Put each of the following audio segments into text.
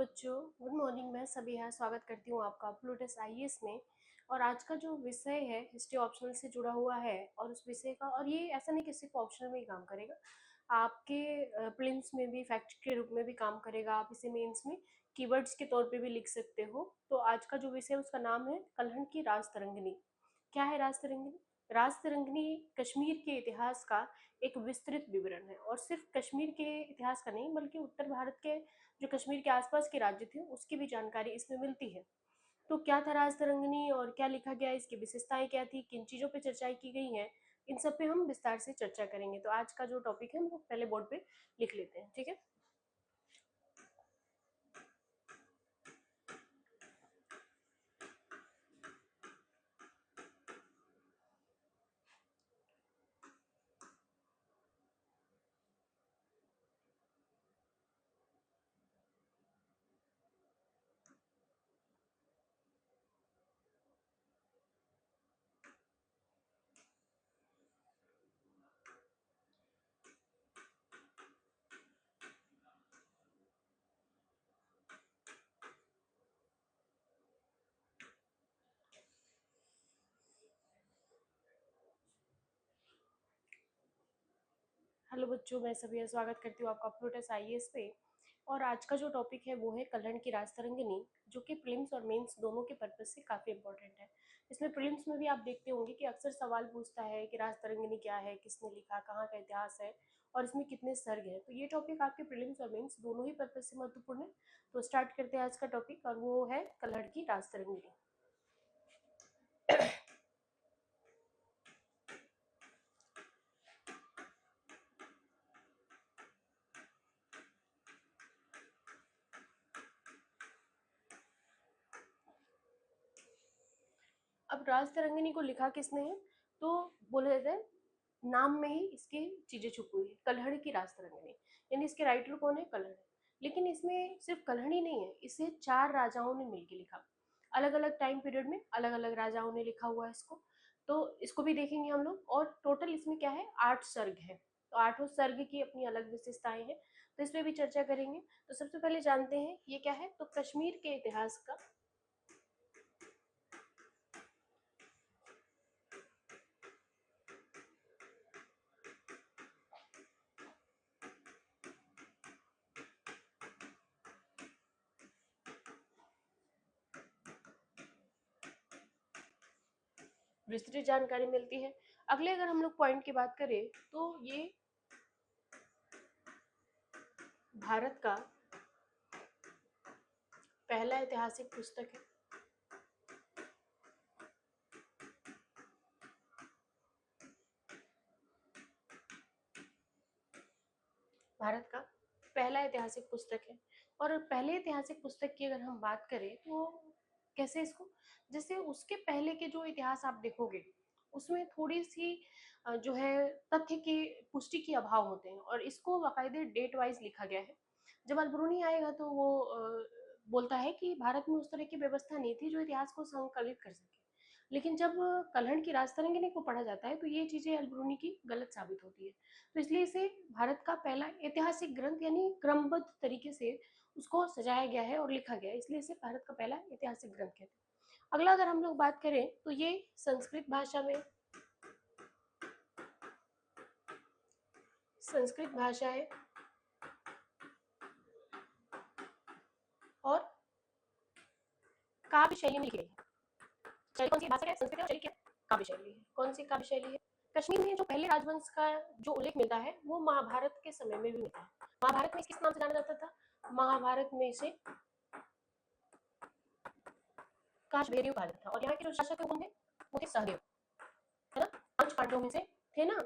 बच्चों, good morning. मैं सबिहा स्वागत करती हूँ आपका प्लूटस आईएएस में। और आज का जो विषय है हिस्ट्री ऑप्शनल से जुड़ा हुआ है और उस विषय का, और ये ऐसा नहीं कि सिर्फ ऑप्शनल में ही काम करेगा, आपके प्रिलिम्स में भी फैक्ट के रूप में भी काम करेगा। आप इसे मेंस में कीवर्ड्स के तौर पे भी लिख सकते हो। तो आज का जो विषय है उसका नाम है कलहण की राज तरंगिणी। क्या है राज तरंगिणी? राज तरंगिणी कश्मीर के इतिहास का एक विस्तृत विवरण है, और सिर्फ कश्मीर के इतिहास का नहीं बल्कि उत्तर भारत के जो कश्मीर के आसपास के राज्य थे उसकी भी जानकारी इसमें मिलती है। तो क्या था राज तरंगिणी और क्या लिखा गया, इसकी विशेषताएं क्या थी, किन चीजों पे चर्चा की गई है, इन सब पे हम विस्तार से चर्चा करेंगे। तो आज का जो टॉपिक है हम लोग पहले बोर्ड पे लिख लेते हैं, ठीक है। हेलो बच्चों, मैं सभी स्वागत करती हूँ आपका प्लूटस आईएएस पे। और आज का जो टॉपिक है वो है कलहण की राज तरंगिणी, जो कि प्रीलिम्स और मेंस दोनों के पर्पज से काफ़ी इंपॉर्टेंट है। इसमें प्रीलिम्स में भी आप देखते होंगे कि अक्सर सवाल पूछता है कि राज तरंगिणी क्या है, किसने लिखा, कहाँ का इतिहास है और इसमें कितने सर्ग हैं। तो ये टॉपिक आपके प्रीलिम्स और मेंस दोनों ही पर्पज से महत्वपूर्ण है। तो स्टार्ट करते हैं आज का टॉपिक, और वो है कलहण की राज तरंगिणी। अब राज तरंगिणी को लिखा किसने है? तो बोला जाता है नाम में ही इसकी चीजें छुपी हुई है, कलहड़ की राज तरंगिणी। यानी इसके राइटर कौन है? कलहड़। लेकिन इसमें सिर्फ कलहड़ ही नहीं है, इसे 4 राजाओं ने मिलकर लिखा। अलग अलग टाइम पीरियड में अलग अलग राजाओं ने लिखा हुआ है इसको। तो इसको भी देखेंगे हम लोग। और टोटल इसमें क्या है? 8 सर्ग है। तो 8 सर्ग की अपनी अलग विशेषताएं हैं, तो इस पर भी चर्चा करेंगे। तो सबसे पहले जानते हैं ये क्या है। तो कश्मीर के इतिहास का विस्तृत जानकारी मिलती है। अगले अगर हम लोग पॉइंट की बात करें तो ये भारत का पहला ऐतिहासिक पुस्तक है। भारत का पहला ऐतिहासिक पुस्तक है। और पहले ऐतिहासिक पुस्तक की अगर हम बात करें तो कैसे इसको, जैसे उसके पहले के जो इतिहास आप देखोगे उसमें थोड़ी सी जो है तथ्य की पुष्टि की अभाव होते हैं, और इसको बाकायदे डेट वाइज लिखा गया है। जब अलबरूनी आएगा तो वो बोलता है कि भारत में उस तरह की व्यवस्था नहीं थी जो इतिहास को संकलित कर सके। लेकिन जब कलहड़ की राज तरंगिणी को पढ़ा जाता है तो ये चीजें अलबरूनी की गलत साबित होती है। तो इसलिए इसे भारत का पहला ऐतिहासिक ग्रंथ यानी क्रमबद्ध तरीके से उसको सजाया गया है और लिखा गया है, इसलिए इसे भारत का पहला ऐतिहासिक ग्रंथ कहते हैं। अगला अगर हम लोग बात करें तो ये संस्कृत भाषा है और काव्य शैली में लिखी गई है। शैली कौन सी भाषा है? संस्कृत है। और शैली क्या? काव्य शैली है। कौन सी काव्य शैली है? कश्मीर में जो पहले राजवंश का जो उल्लेख मिलता है वो महाभारत के समय में भी मिलता है। महाभारत में किस नाम से जाना जाता था? महाभारत में इसे काशभैरव कहा जाता था। और यहाँ के जो शासक कौन थे? वो थे सहदेव, है ना। 5 पांडवों में से थे ना।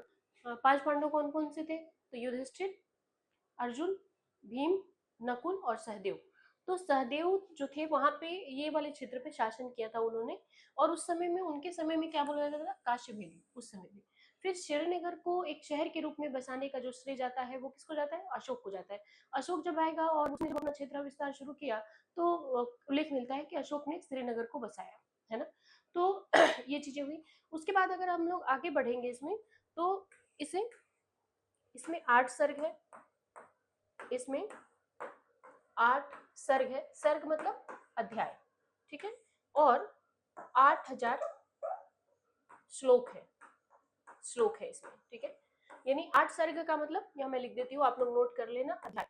5 पांडव कौन कौन से थे? तो युधिष्ठिर, अर्जुन, भीम, नकुल और सहदेव। तो सहदेव जो थे वहां पे ये वाले क्षेत्र पे शासन किया था उन्होंने। और उस समय में उनके समय में क्या बोला जाता था? काश्यभेली उस समय में। फिर श्रीनगर को एक शहर के रूप में बसाने का जो श्रेय जाता है वो किसको जाता है? अशोक को जाता है। अशोक जब आएगा और उसने जब अपना क्षेत्र विस्तार शुरू किया तो उल्लेख मिलता है कि अशोक ने श्रीनगर को बसाया, है ना। तो ये चीजें हुई। उसके बाद अगर हम लोग आगे बढ़ेंगे इसमें तो इसे इसमें 8 सर्ग है। इसमें 8 सर्ग है, सर्ग मतलब अध्याय, ठीक है, और 8000 श्लोक है, श्लोक है इसमें, ठीक है। यानी 8 सर्ग का मतलब यहाँ मैं लिख देती हूँ, आप लोग नोट कर लेना, अध्याय।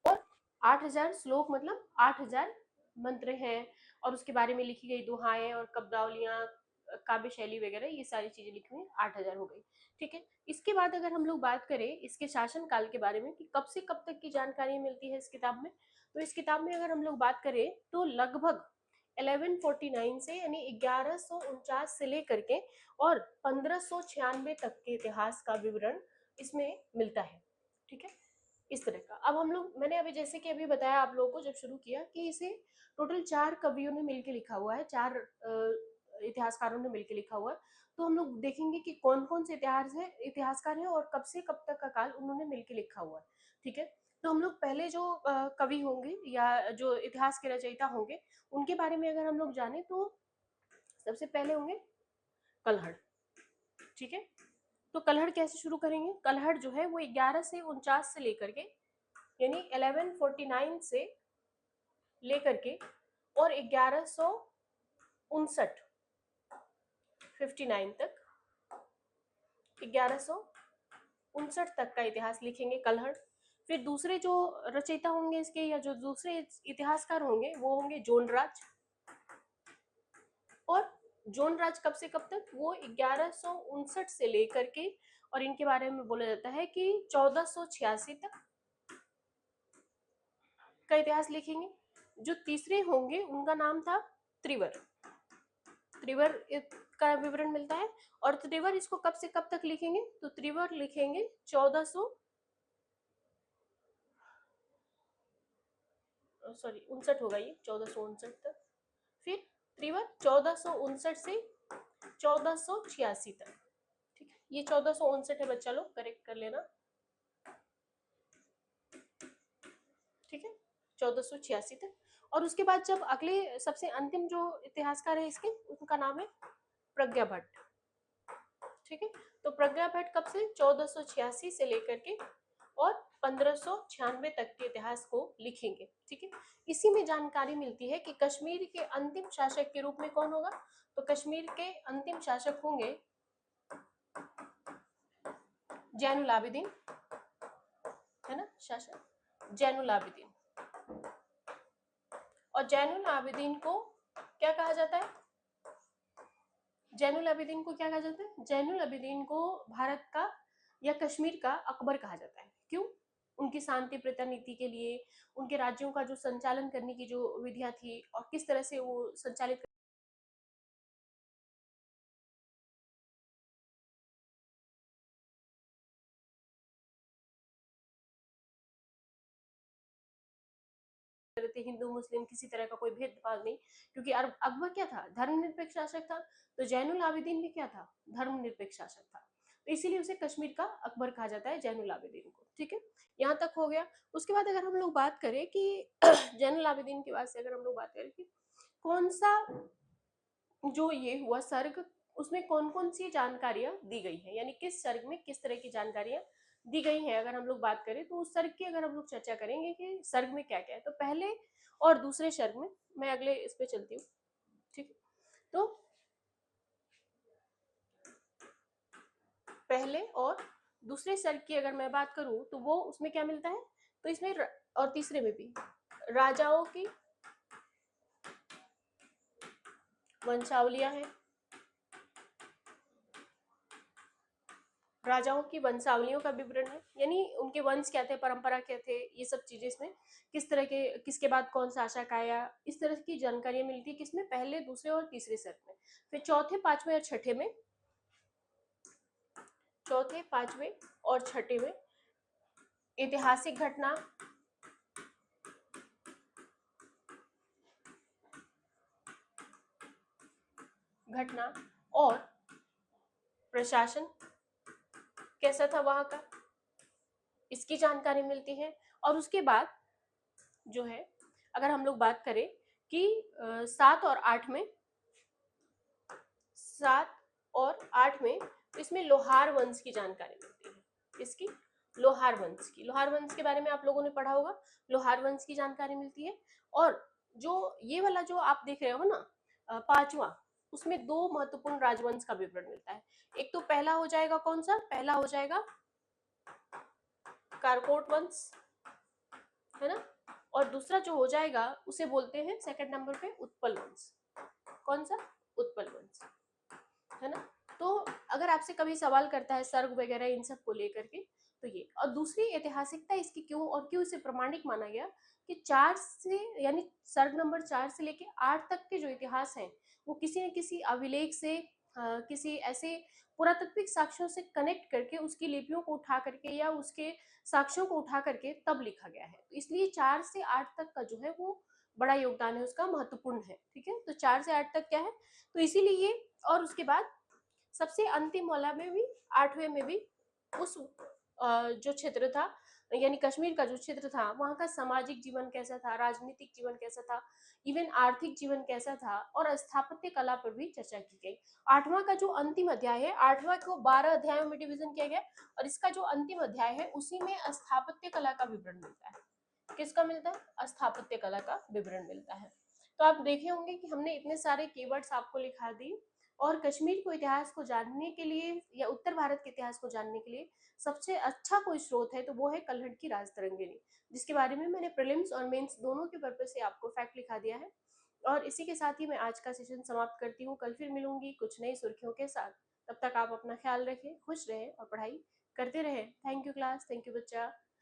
और 8000 श्लोक मतलब 8000 मंत्र हैं, और उसके बारे में लिखी गई दुहाएं और कब्दावलियां, काव्य शैली वगैरह, ये सारी चीजें लिखी हुई 8000 हो गई, ठीक है। इसके बाद अगर हम लोग बात करें इसके शासन काल के बारे में कि कब से कब तक की जानकारी मिलती है इस किताब में, तो इस किताब में अगर हम लोग बात करें तो लगभग 1149 से यानी 1149 से लेकर के और 1596 तक के इतिहास का विवरण इसमें मिलता है, ठीक है, इस तरह का। अब हम लोग, मैंने अभी जैसे कि अभी बताया आप लोगों को जब शुरू किया कि इसे टोटल 4 कवियों ने मिलकर लिखा हुआ है, 4 इतिहासकारों ने मिलकर लिखा हुआ है। तो हम लोग देखेंगे कि कौन कौन से इतिहासकार हैं और कब से कब तक का काल उन्होंने मिलकर लिखा हुआ है, ठीक है। तो हम लोग पहले जो कवि होंगे या जो इतिहास के रचयिता होंगे उनके बारे में अगर हम लोग जाने तो सबसे पहले होंगे कल्हड़, ठीक है। तो कल्हड़ कैसे शुरू करेंगे, कल्हड़ जो है वो 1149 से लेकर के यानी 1149 से लेकर के और 1159 59 तक, 1159 तक का इतिहास लिखेंगे कल्हड़। फिर दूसरे जो रचयिता होंगे इसके या जो दूसरे इतिहासकार होंगे वो होंगे जोनराज। और जोनराज कब से कब तक, वो 1159 से लेकर के और इनके बारे में बोला जाता है कि 1486 तक का इतिहास लिखेंगे। जो तीसरे होंगे उनका नाम था त्रिवर, त्रिवर का विवरण मिलता है। और त्रिवर इसको कब से कब तक लिखेंगे, तो त्रिवर लिखेंगे 1459 होगा, ये 1459 तक। फिर त्रिवर 1459 से 1486 तक, ठीक है। ये 1459 है, बच्चा लोग करेक्ट कर लेना, ठीक है, 1486 तक। और उसके बाद जब अगले सबसे अंतिम जो इतिहासकार है इसके, उनका नाम है प्रज्ञा भट्ट, ठीक है। तो प्रज्ञा भट्ट कब से, 1486 से लेकर के और 1596 तक के इतिहास को लिखेंगे, ठीक है। इसी में जानकारी मिलती है कि कश्मीर के अंतिम शासक के रूप में कौन होगा, तो कश्मीर के अंतिम शासक होंगे जैनुल आबिदीन, है ना, शासक जैनुल आबिदीन। और जैनुल आबिदीन को क्या कहा जाता है, जैनुल आबिदीन को क्या कहा जाता है, जैनुल आबिदीन को भारत का या कश्मीर का अकबर कहा जाता है। क्यों, उनकी शांति प्रथा नीति के लिए, उनके राज्यों का जो संचालन करने की जो विधियां थी और किस तरह से वो संचालित थे, हिंदू मुस्लिम किसी तरह का कोई भेदभाव नहीं, क्योंकि अकबर क्या था, धर्मनिरपेक्ष शासक था। तो जैनुल आबिदीन भी क्या था, धर्मनिरपेक्ष शासक था। तो इसीलिए उसे कश्मीर का अकबर कहा जाता है, जैनुल आबिदीन को, ठीक है। यहाँ तक हो गया। उसके बाद अगर हम लोग बात करें कि जैनुल आबिदीन के बाद से अगर हम लोग बात करें कि कौन सा जो ये हुआ सर्ग, उसमें कौन कौन सी जानकारियां दी गई है, यानी किस सर्ग में किस तरह की जानकारियां दी गई हैं, अगर हम लोग बात करें तो उस सर्ग की अगर हम लोग चर्चा करेंगे कि सर्ग में क्या क्या है, तो पहले और दूसरे सर्ग में, मैं अगले इस पे चलती हूँ, ठीक है। तो पहले और दूसरे सर्ग की अगर मैं बात करूं तो वो उसमें क्या मिलता है, तो इसमें और तीसरे में भी राजाओं की वंशावलियां हैं, राजाओं की वंशावलियों का विवरण है, यानी उनके वंश क्या थे, परंपरा क्या थे, ये सब चीजें इसमें, किस तरह के, किसके बाद कौन सा शासक आया, इस तरह की जानकारियां मिलती है किसमें, पहले दूसरे और तीसरे सर्ग में। फिर चौथे पांचवें और छठे में, चौथे पांचवें और छठे में ऐतिहासिक घटना और प्रशासन कैसा था वहां का, इसकी जानकारी मिलती है। और उसके बाद जो है अगर हम लोग बात करें कि 7 और 8 में तो इसमें लोहार वंश की जानकारी मिलती है, इसकी लोहार वंश की। लोहार वंश के बारे में आप लोगों ने पढ़ा होगा, लोहार वंश की जानकारी मिलती है। और जो ये वाला जो आप देख रहे हो ना, पांचवा, उसमें दो महत्वपूर्ण राजवंश का विवरण मिलता है। एक तो पहला हो जाएगा कौन सा, पहला हो जाएगा कारकोट वंश, है ना। और दूसरा जो हो जाएगा उसे बोलते हैं सेकंड नंबर पे उत्पल वंश। कौन सा, उत्पल वंश, है ना। तो अगर आपसे कभी सवाल करता है सर्ग वगैरह इन सब को लेकर के, तो ये। और दूसरी ऐतिहासिकता इसकी क्यों और क्यों इसे प्रमाणिक माना गया, कि 4 से, यानी सर्ग नंबर 4 से लेके 8 तक के जो इतिहास हैं वो किसी न किसी अभिलेख से, किसी ऐसे पुरातात्विक साक्ष्यों से कनेक्ट करके उसकी लिपियों को उठा करके या उसके साक्ष्यों को उठा करके तब लिखा गया है। तो इसलिए 4 से 8 तक का जो है वो बड़ा योगदान है उसका, महत्वपूर्ण है। ठीक है, तो 4 से 8 तक क्या है, तो इसीलिए ये। और उसके बाद सबसे अंतिम वाला में भी, आठवें में भी, उस जो क्षेत्र था, यानी कश्मीर का जो क्षेत्र था, वहां का सामाजिक जीवन कैसा था, राजनीतिक जीवन कैसा था, इवन आर्थिक जीवन कैसा था, और स्थापत्य कला पर भी चर्चा की गई। आठवां का जो अंतिम अध्याय है, आठवां को 12 अध्यायों में डिवीजन किया गया, और इसका जो अंतिम अध्याय है उसी में स्थापत्य कला का विवरण मिलता है। किसका मिलता है, स्थापत्य कला का विवरण मिलता है। तो आप देखे होंगे कि हमने इतने सारे कीवर्ड्स आपको लिखा दिए। और कश्मीर को इतिहास को जानने के लिए या उत्तर भारत के इतिहास को जानने के लिए सबसे अच्छा कोई स्रोत है तो वो है कल्हड़ की राज तरंगिणी, जिसके बारे में मैंने प्रीलिम्स और मेंस दोनों के पर्पज से आपको फैक्ट लिखा दिया है। और इसी के साथ ही मैं आज का सेशन समाप्त करती हूँ। कल फिर मिलूंगी कुछ नई सुर्खियों के साथ। तब तक आप अपना ख्याल रखें, खुश रहें और पढ़ाई करते रहें। Thank you class, thank you बच्चा।